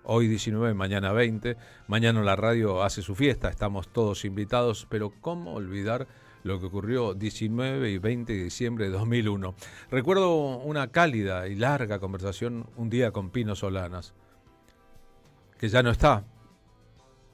Hoy 19, mañana 20, mañana la radio hace su fiesta, estamos todos invitados, pero ¿cómo olvidar lo que ocurrió 19 y 20 de diciembre de 2001? Recuerdo una cálida y larga conversación un día con Pino Solanas, que ya no está,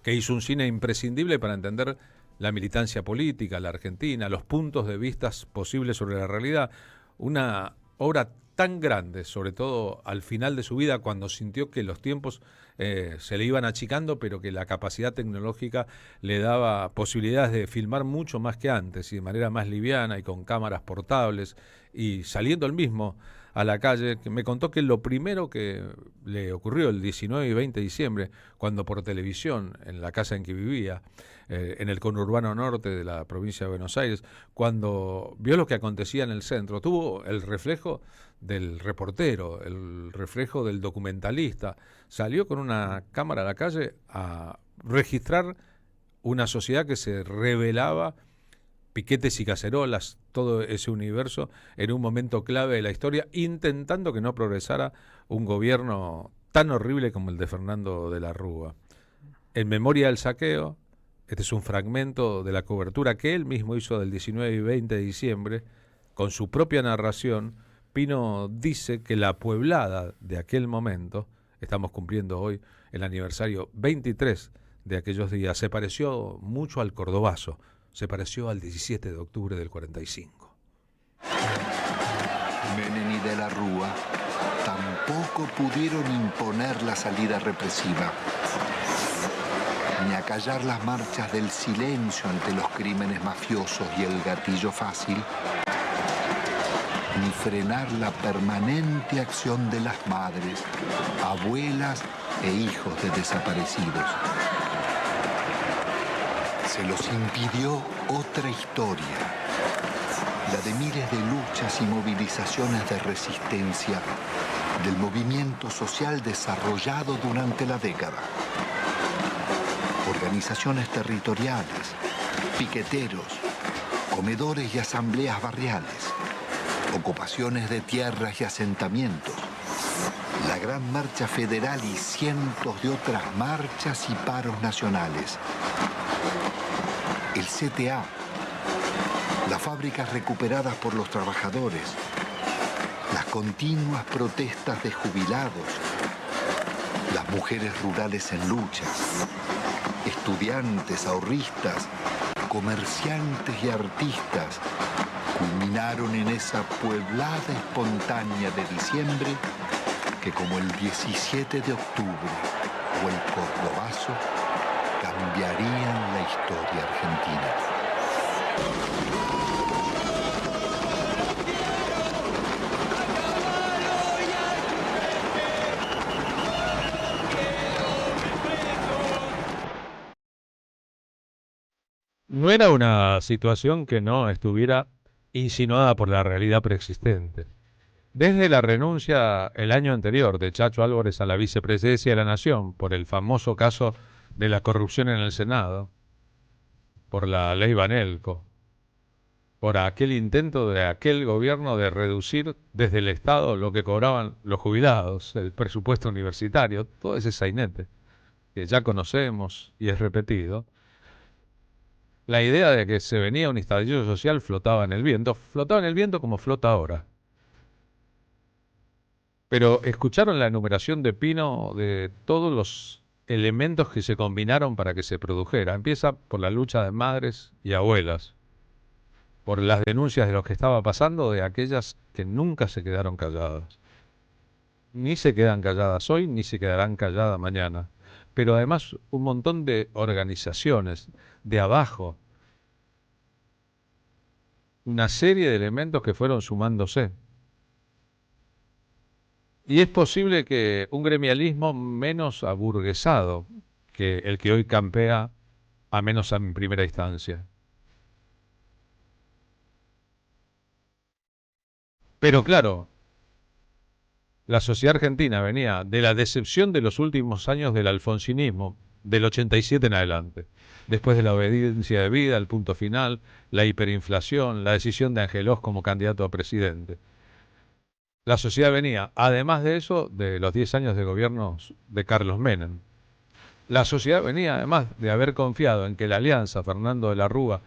que hizo un cine imprescindible para entender la militancia política, la Argentina, los puntos de vista posibles sobre la realidad, una obra tan grande, sobre todo al final de su vida, cuando sintió que los tiempos se le iban achicando, pero que la capacidad tecnológica le daba posibilidades de filmar mucho más que antes y de manera más liviana y con cámaras portables, y saliendo él mismo a la calle, que me contó que lo primero que le ocurrió el 19 y 20 de diciembre, cuando por televisión, en la casa en que vivía, en el conurbano norte de la provincia de Buenos Aires, cuando vio lo que acontecía en el centro, tuvo el reflejo del reportero, el reflejo del documentalista, salió con una cámara a la calle a registrar una sociedad que se revelaba, piquetes y cacerolas, todo ese universo, en un momento clave de la historia, intentando que no progresara un gobierno tan horrible como el de Fernando de la Rúa. En memoria del saqueo, este es un fragmento de la cobertura que él mismo hizo del 19 y 20 de diciembre, con su propia narración. Pino dice que la pueblada de aquel momento, estamos cumpliendo hoy el aniversario 23 de aquellos días, se pareció mucho al cordobazo, se pareció al 17 de octubre del 45. Menem y de la Rúa tampoco pudieron imponer la salida represiva, ni acallar las marchas del silencio ante los crímenes mafiosos y el gatillo fácil, ni frenar la permanente acción de las madres, abuelas e hijos de desaparecidos. Se los impidió otra historia, la de miles de luchas y movilizaciones de resistencia del movimiento social desarrollado durante la década. Organizaciones territoriales, piqueteros, comedores y asambleas barriales, ocupaciones de tierras y asentamientos, la Gran Marcha Federal y cientos de otras marchas y paros nacionales, el CTA, las fábricas recuperadas por los trabajadores, las continuas protestas de jubilados, las mujeres rurales en lucha, estudiantes, ahorristas, comerciantes y artistas, culminaron en esa pueblada espontánea de diciembre que, como el 17 de octubre o el cordobazo, cambiarían la historia argentina. No era una situación que no estuviera insinuada por la realidad preexistente. Desde la renuncia el año anterior de Chacho Álvarez a la vicepresidencia de la Nación por el famoso caso de la corrupción en el Senado, por la ley Banelco, por aquel intento de aquel gobierno de reducir desde el Estado lo que cobraban los jubilados, el presupuesto universitario, todo ese sainete que ya conocemos y es repetido. La idea de que se venía un estallido social flotaba en el viento como flota ahora. Pero escucharon la enumeración de Pino de todos los elementos que se combinaron para que se produjera. Empieza por la lucha de madres y abuelas, por las denuncias de lo que estaba pasando, de aquellas que nunca se quedaron calladas. Ni se quedan calladas hoy, ni se quedarán calladas mañana. Pero además un montón de organizaciones de abajo, una serie de elementos que fueron sumándose. Y es posible que un gremialismo menos aburguesado que el que hoy campea, a menos en primera instancia. Pero claro, la sociedad argentina venía de la decepción de los últimos años del alfonsinismo, del 87 en adelante. Después de la obediencia debida, el punto final, la hiperinflación, la decisión de Angelós como candidato a presidente. La sociedad venía, además de eso, de los 10 años de gobierno de Carlos Menem. La sociedad venía, además de haber confiado en que la alianza Fernando de la Rúa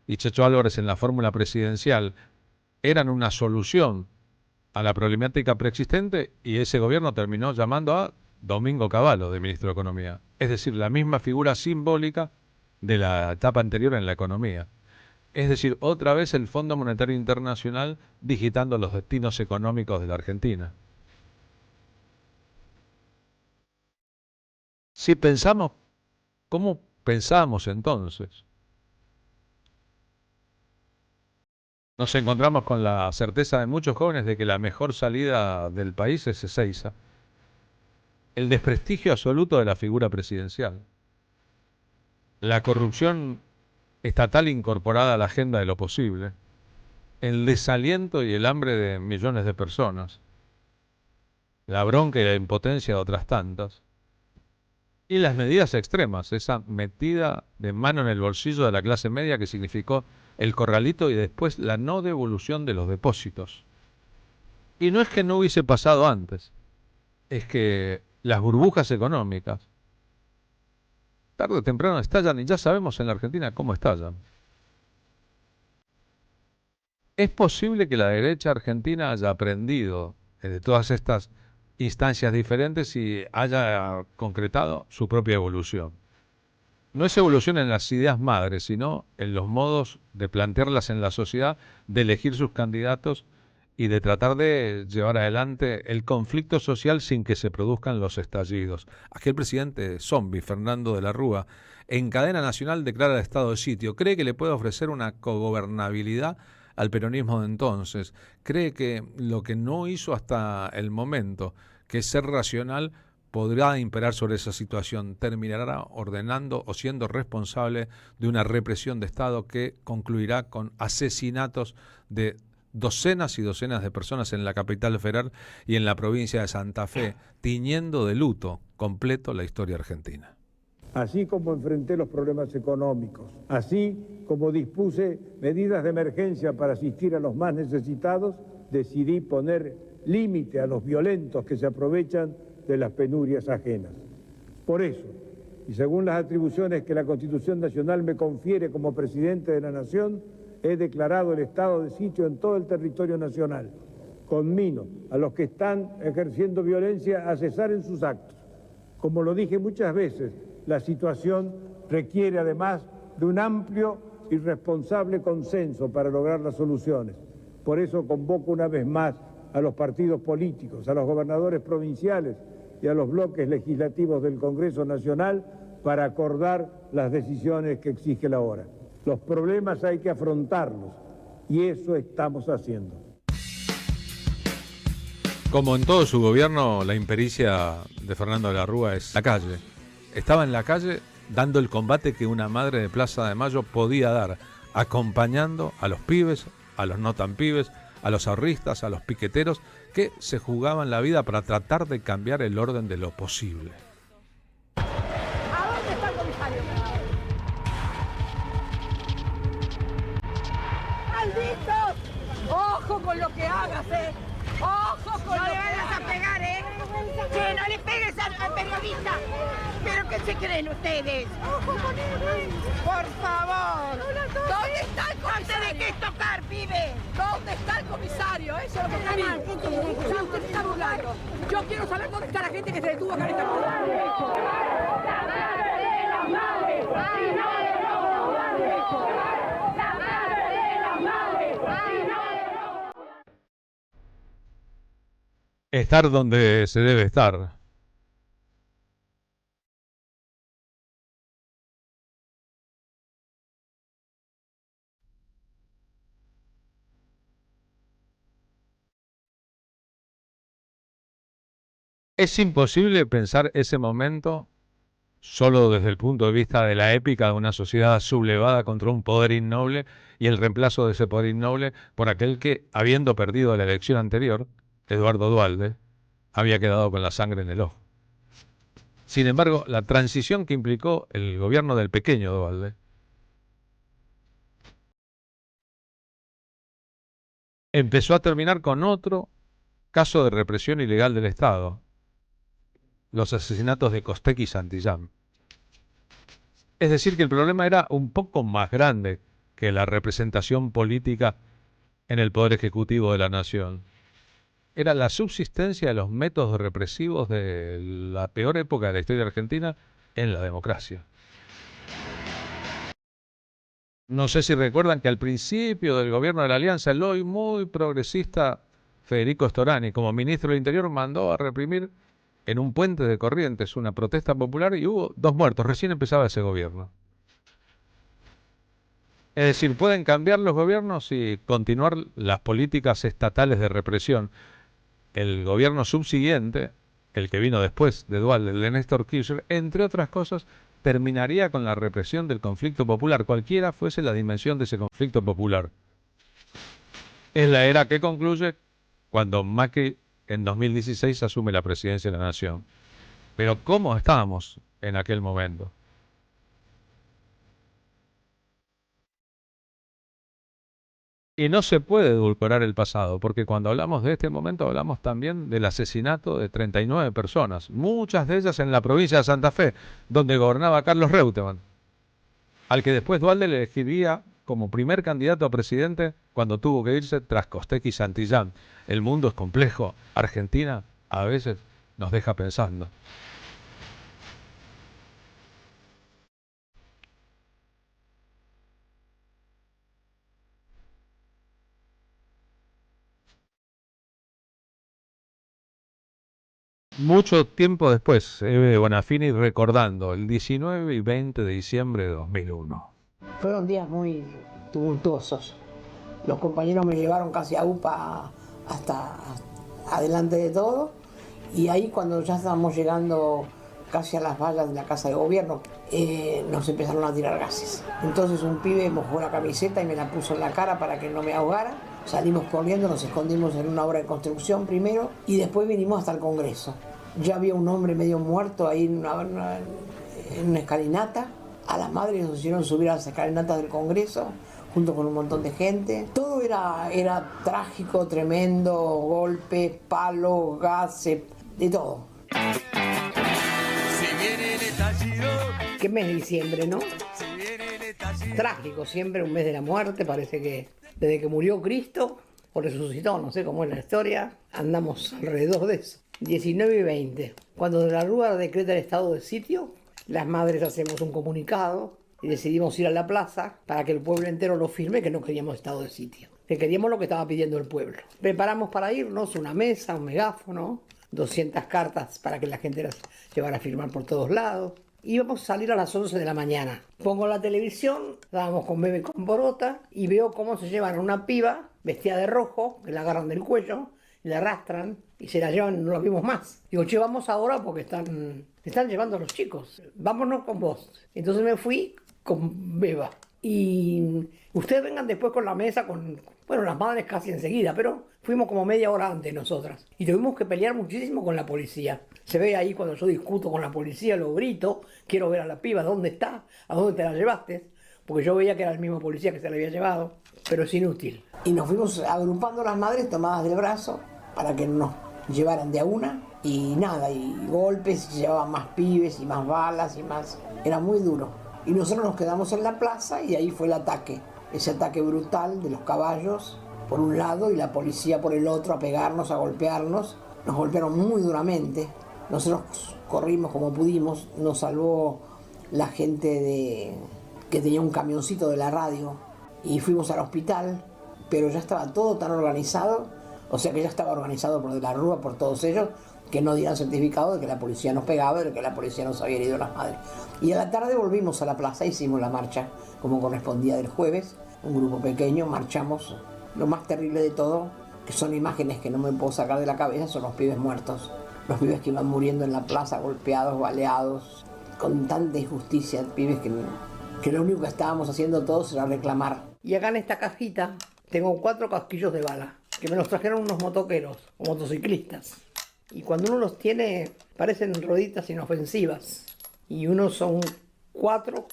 y Checho Álvarez en la fórmula presidencial eran una solución a la problemática preexistente, y ese gobierno terminó llamando a Domingo Cavallo de ministro de Economía. Es decir, la misma figura simbólica de la etapa anterior en la economía. Es decir, otra vez el Fondo Monetario Internacional digitando los destinos económicos de la Argentina. Si pensamos, ¿cómo pensábamos entonces? Nos encontramos con la certeza de muchos jóvenes de que la mejor salida del país es Ezeiza. El desprestigio absoluto de la figura presidencial. La corrupción estatal incorporada a la agenda de lo posible. El desaliento y el hambre de millones de personas. La bronca y la impotencia de otras tantas. Y las medidas extremas, esa metida de mano en el bolsillo de la clase media que significó el corralito y después la no devolución de los depósitos. Y no es que no hubiese pasado antes, es que las burbujas económicas tarde o temprano estallan, y ya sabemos en la Argentina cómo estallan. Es posible que la derecha argentina haya aprendido de todas estas instancias diferentes y haya concretado su propia evolución. No es evolución en las ideas madres, sino en los modos de plantearlas en la sociedad, de elegir sus candidatos y de tratar de llevar adelante el conflicto social sin que se produzcan los estallidos. Aquel presidente zombie, Fernando de la Rúa, en cadena nacional declara el estado de sitio. Cree que le puede ofrecer una cogobernabilidad al peronismo de entonces. Cree que lo que no hizo hasta el momento, que es ser racional, podrá imperar sobre esa situación, terminará ordenando o siendo responsable de una represión de Estado que concluirá con asesinatos de docenas y docenas de personas en la capital federal y en la provincia de Santa Fe, tiñendo de luto completo la historia argentina. Así como enfrenté los problemas económicos, así como dispuse medidas de emergencia para asistir a los más necesitados, decidí poner límite a los violentos que se aprovechan de las penurias ajenas. Por eso, y según las atribuciones que la Constitución Nacional me confiere como presidente de la Nación, he declarado el estado de sitio en todo el territorio nacional. Conmino a los que están ejerciendo violencia a cesar en sus actos. Como lo dije muchas veces, la situación requiere además de un amplio y responsable consenso para lograr las soluciones. Por eso convoco una vez más a los partidos políticos, a los gobernadores provinciales y a los bloques legislativos del Congreso Nacional para acordar las decisiones que exige la hora. Los problemas hay que afrontarlos y eso estamos haciendo. Como en todo su gobierno, la impericia de Fernando de la Rúa es la calle. Estaba en la calle dando el combate que una madre de Plaza de Mayo podía dar, acompañando a los pibes, a los no tan pibes, a los ahorristas, a los piqueteros, que se jugaban la vida para tratar de cambiar el orden de lo posible. ¿A dónde está el comisario? ¡Malditos! ¡Ojo con lo que hagas, ¡Ojo con lo que hagas! No le vayas a pegar, ¡Que no le pegues al periodista! ¿Pero qué se creen ustedes? ¡Por favor! ¿Dónde está el comisario? ¡No te dejes tocar, pibe! ¿Dónde está el comisario? Eso es lo que está bien. Ya usted se está burlando. Yo quiero saber dónde está la gente que se detuvo acá en esta ciudad. Estar donde se debe estar. Es imposible pensar ese momento solo desde el punto de vista de la épica de una sociedad sublevada contra un poder innoble y el reemplazo de ese poder innoble por aquel que, habiendo perdido la elección anterior, Eduardo Duhalde, había quedado con la sangre en el ojo. Sin embargo, la transición que implicó el gobierno del pequeño Duhalde empezó a terminar con otro caso de represión ilegal del Estado, los asesinatos de Costec y Santillán. Es decir, que el problema era un poco más grande que la representación política en el poder ejecutivo de la nación. Era la subsistencia de los métodos represivos de la peor época de la historia argentina en la democracia. No sé si recuerdan que al principio del gobierno de la Alianza, el hoy muy progresista Federico Storani, como ministro del Interior, mandó a reprimir en un puente de Corrientes una protesta popular y hubo 2 muertos. Recién empezaba ese gobierno. Es decir, pueden cambiar los gobiernos y continuar las políticas estatales de represión. El gobierno subsiguiente, el que vino después de Duhalde, el de Néstor Kirchner, entre otras cosas, terminaría con la represión del conflicto popular, cualquiera fuese la dimensión de ese conflicto popular. Es la era que concluye cuando Macri en 2016 asume la presidencia de la Nación. Pero ¿cómo estábamos en aquel momento? Y no se puede edulcorar el pasado, porque cuando hablamos de este momento hablamos también del asesinato de 39 personas, muchas de ellas en la provincia de Santa Fe, donde gobernaba Carlos Reutemann, al que después Duhalde le elegiría como primer candidato a presidente cuando tuvo que irse tras Costec y Santillán. El mundo es complejo. Argentina a veces nos deja pensando. Mucho tiempo después, Eve Bonafini recordando el 19 y 20 de diciembre de 2001. Fueron días muy tumultuosos. Los compañeros me llevaron casi a UPA hasta adelante de todo, y ahí cuando ya estábamos llegando casi a las vallas de la Casa de Gobierno, nos empezaron a tirar gases. Entonces un pibe mojó la camiseta y me la puso en la cara para que no me ahogara. Salimos corriendo, nos escondimos en una obra de construcción primero y después vinimos hasta el Congreso. Ya había un hombre medio muerto ahí en una escalinata. A las madres nos hicieron subir a las escalinatas del Congreso junto con un montón de gente. Todo era trágico, tremendo, golpes, palos, gases, de todo. ¿Qué mes de diciembre, no? Trágico, siempre un mes de la muerte. Parece que desde que murió Cristo o resucitó, no sé cómo es la historia, andamos alrededor de eso. 19 y 20. Cuando de la Rúa decreta el estado de sitio, las madres hacemos un comunicado y decidimos ir a la plaza para que el pueblo entero lo firme, que no queríamos estado de sitio, que queríamos lo que estaba pidiendo el pueblo. Preparamos para irnos una mesa, un megáfono, 200 cartas para que la gente las llevara a firmar por todos lados. Íbamos a salir a las 11 de la mañana. Pongo la televisión, estábamos con Bebe con Borota, y veo cómo se llevan a una piba vestida de rojo, que la agarran del cuello, y la arrastran, y se la llevan, no la vimos más. Digo, che, vamos ahora porque están llevando a los chicos. Vámonos con vos. Entonces me fui con Beba. Y ustedes vengan después con la mesa, bueno, las madres casi enseguida, pero fuimos como media hora antes nosotras. Y tuvimos que pelear muchísimo con la policía. Se ve ahí cuando yo discuto con la policía, lo grito, quiero ver a la piba, ¿dónde está? ¿A dónde te la llevaste? Porque yo veía que era el mismo policía que se la había llevado, pero es inútil. Y nos fuimos agrupando las madres tomadas del brazo para que nos llevaran de a una, y nada, y golpes, y llevaban más pibes y más balas y más. Era muy duro. Y nosotros nos quedamos en la plaza y ahí fue el ataque. Ese ataque brutal de los caballos por un lado y la policía por el otro, a pegarnos, a golpearnos. Nos golpearon muy duramente. Nosotros corrimos como pudimos. Nos salvó la gente que tenía un camioncito de la radio y fuimos al hospital, pero ya estaba todo tan organizado, o sea que ya estaba organizado por De la Rúa, por todos ellos, que no dieran certificado de que la policía nos pegaba, de que la policía nos había herido a las madres. Y a la tarde volvimos a la plaza, hicimos la marcha como correspondía del jueves, un grupo pequeño, marchamos. Lo más terrible de todo, que son imágenes que no me puedo sacar de la cabeza, son los pibes muertos. Los pibes que iban muriendo en la plaza, golpeados, baleados, con tanta injusticia, pibes que lo único que estábamos haciendo todos era reclamar. Y acá en esta cajita tengo 4 casquillos de bala, que me los trajeron unos motoqueros o motociclistas. Y cuando uno los tiene, parecen rueditas inofensivas. Y unos son 4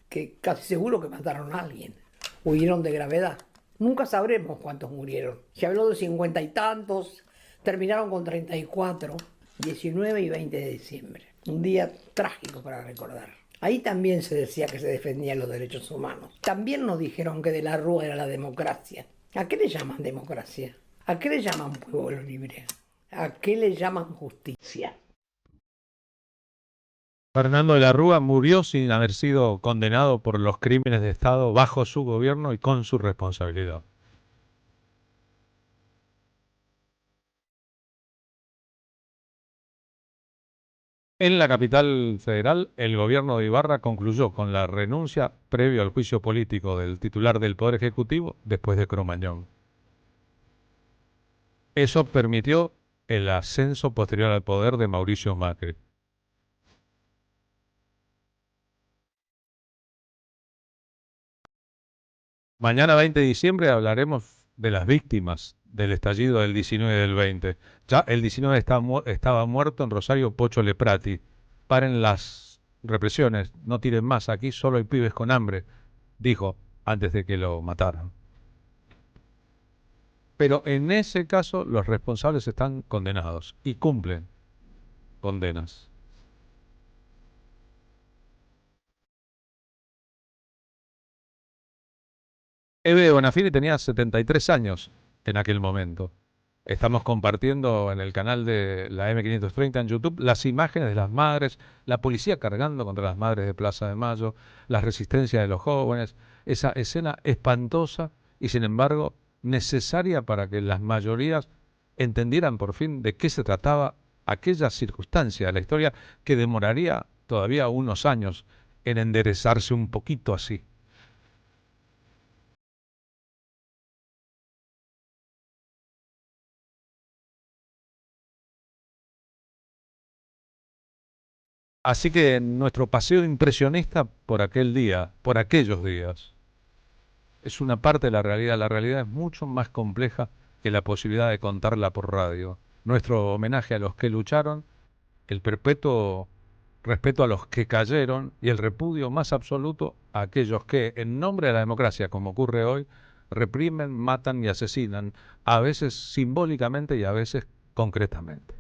que casi seguro que mataron a alguien. Huyeron de gravedad. Nunca sabremos cuántos murieron. Se habló de 50 y tantos, terminaron con 34, 19 y 20 de diciembre. Un día trágico para recordar. Ahí también se decía que se defendían los derechos humanos. También nos dijeron que de la Rúa era la democracia. ¿A qué le llaman democracia? ¿A qué le llaman pueblo libre? ¿A qué le llaman justicia? Fernando de la Rúa murió sin haber sido condenado por los crímenes de Estado bajo su gobierno y con su responsabilidad. En la capital federal, el gobierno de Ibarra concluyó con la renuncia previo al juicio político del titular del Poder Ejecutivo después de Cromañón. Eso permitió el ascenso posterior al poder de Mauricio Macri. Mañana 20 de diciembre hablaremos de las víctimas del estallido del 19 y del 20. Ya el 19 estaba muerto en Rosario Pocho Leprati. Paren las represiones, no tiren más, aquí solo hay pibes con hambre, dijo antes de que lo mataran. Pero en ese caso los responsables están condenados y cumplen condenas. Eve Bonafini tenía 73 años en aquel momento. Estamos compartiendo en el canal de la M530 en YouTube las imágenes de las madres, la policía cargando contra las madres de Plaza de Mayo, la resistencia de los jóvenes, esa escena espantosa y sin embargo necesaria para que las mayorías entendieran por fin de qué se trataba aquella circunstancia de la historia que demoraría todavía unos años en enderezarse un poquito así. Así que nuestro paseo impresionista por aquel día, por aquellos días, es una parte de la realidad. La realidad es mucho más compleja que la posibilidad de contarla por radio. Nuestro homenaje a los que lucharon, el perpetuo respeto a los que cayeron y el repudio más absoluto a aquellos que, en nombre de la democracia, como ocurre hoy, reprimen, matan y asesinan, a veces simbólicamente y a veces concretamente.